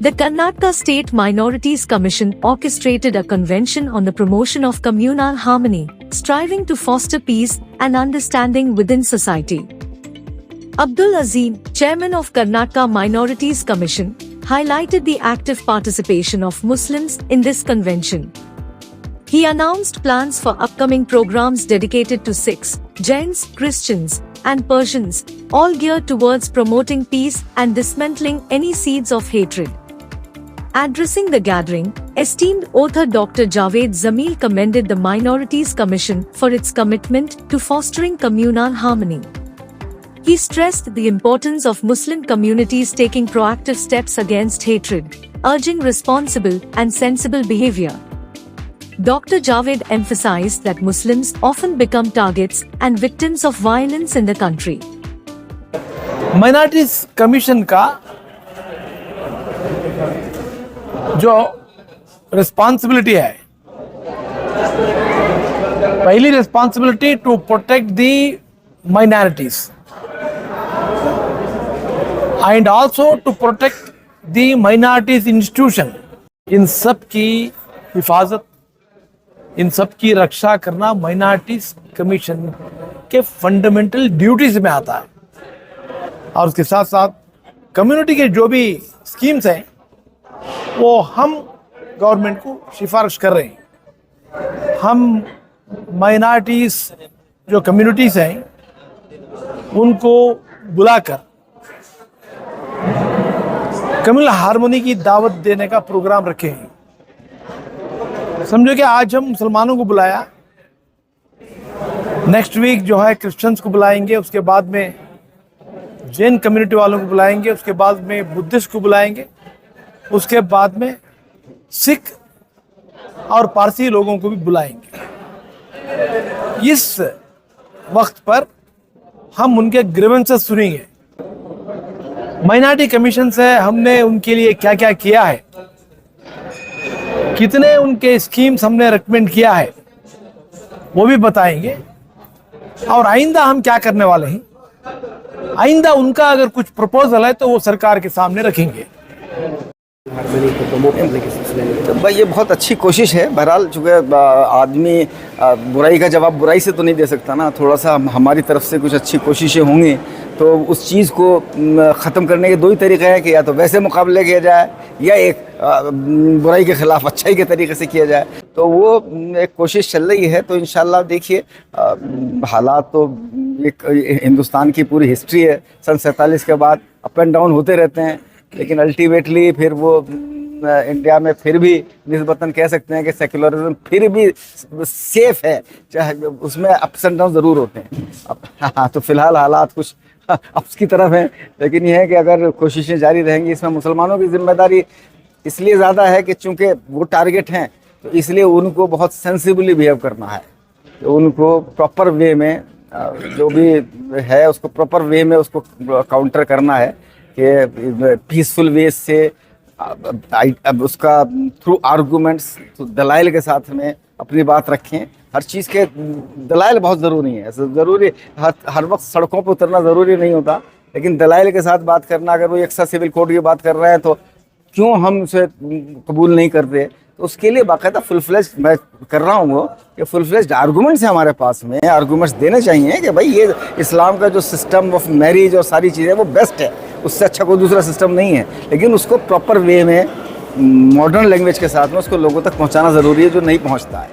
The Karnataka State Minorities Commission orchestrated a convention on the promotion of communal harmony, striving to foster peace and understanding within society. Abdul Azim, chairman of Karnataka Minorities Commission, highlighted the active participation of Muslims in this convention. He announced plans for upcoming programs dedicated to Sikhs, Jains, Christians, and Persians, all geared towards promoting peace and dismantling any seeds of hatred. Addressing the gathering, esteemed author Dr. Javed Zamil commended the Minorities Commission for its commitment to fostering communal harmony. He stressed the importance of Muslim communities taking proactive steps against hatred, urging responsible and sensible behavior. Dr. Javed emphasized that Muslims often become targets and victims of violence in the country. Minorities commission का जो responsibility है, पहली responsibility to protect the minorities and also to protect the minorities institution. इन सब की हिफाजत, इन सब की रक्षा करना माइनॉरिटीज कमीशन के फंडामेंटल ड्यूटीज में आता है। और उसके साथ साथ कम्युनिटी के जो भी स्कीम्स हैं वो हम गवर्नमेंट को सिफारिश कर रहे हैं। हम माइनॉरिटीज जो कम्युनिटीज हैं उनको बुलाकर कम्युनल हार्मोनी की दावत देने का प्रोग्राम रखे हैं। समझो कि आज हम मुसलमानों को बुलाया, नेक्स्ट वीक जो है क्रिश्चियंस को बुलाएंगे, उसके बाद में जैन कम्युनिटी वालों को बुलाएंगे, उसके बाद में बुद्धिस्ट को बुलाएंगे, उसके बाद में सिख और पारसी लोगों को भी बुलाएंगे। इस वक्त पर हम उनके ग्रीवेंसेस सुनेंगे। माइनॉरिटी कमीशन से हमने उनके लिए क्या क्या किया है, कितने उनके स्कीम्स हमने रिकमेंड किया है, वो भी बताएंगे। और आइंदा हम क्या करने वाले हैं, आइंदा उनका अगर कुछ प्रपोजल है तो वो सरकार के सामने रखेंगे। तो भाई ये बहुत अच्छी कोशिश है। बहरहाल चूँकि आदमी बुराई का जवाब बुराई से तो नहीं दे सकता ना, थोड़ा सा हमारी तरफ से कुछ अच्छी कोशिशें होंगी तो उस चीज़ को ख़त्म करने के दो ही तरीक़े हैं कि या तो वैसे मुकाबले किया जाए या एक बुराई के ख़िलाफ़ अच्छाई के तरीके से किया जाए। तो वो एक कोशिश चल रही है। तो इंशाल्लाह देखिए, हालात तो एक हिंदुस्तान की पूरी हिस्ट्री है, सन 47 के बाद अप एंड डाउन होते रहते हैं, लेकिन अल्टीमेटली फिर वो इंडिया में फिर भी निस्बतन कह सकते हैं कि सेक्युलरिज्म फिर भी सेफ है, चाहे उसमें अप्स एंड डाउन ज़रूर होते हैं। हाँ, तो फिलहाल हालात कुछ अप्स की तरफ हैं, लेकिन यह है कि अगर कोशिशें जारी रहेंगी, इसमें मुसलमानों की जिम्मेदारी इसलिए ज़्यादा है कि चूँकि वो टारगेट हैं तो इसलिए उनको बहुत सेंसिबली बिहेव करना है। तो उनको प्रॉपर वे में जो भी है उसको प्रॉपर वे में उसको काउंटर करना है कि पीसफुल वे से अब उसका थ्रू आर्गूमेंट्स दलाइल के साथ में अपनी बात रखें। हर चीज़ के दलाइल बहुत ज़रूरी है, ज़रूरी हर वक्त सड़कों पर उतरना ज़रूरी नहीं होता, लेकिन दलाइल के साथ बात करना। अगर वो एक्स्ट्रा सिविल कोड की बात कर रहे हैं तो क्यों हम उसे कबूल नहीं करते, तो उसके लिए बाकायदा फुल फ्लेज मैं कर रहा हूँ कि फुल फ्लेज आर्गूमेंट्स हैं हमारे पास में, आर्गूमेंट्स देने चाहिए कि भाई ये इस्लाम का जो सिस्टम ऑफ मैरिज और सारी चीज़ें वो बेस्ट है, उससे अच्छा कोई दूसरा सिस्टम नहीं है, लेकिन उसको प्रॉपर वे में मॉडर्न लैंग्वेज के साथ में उसको लोगों तक पहुँचाना ज़रूरी है जो नहीं पहुँचता है।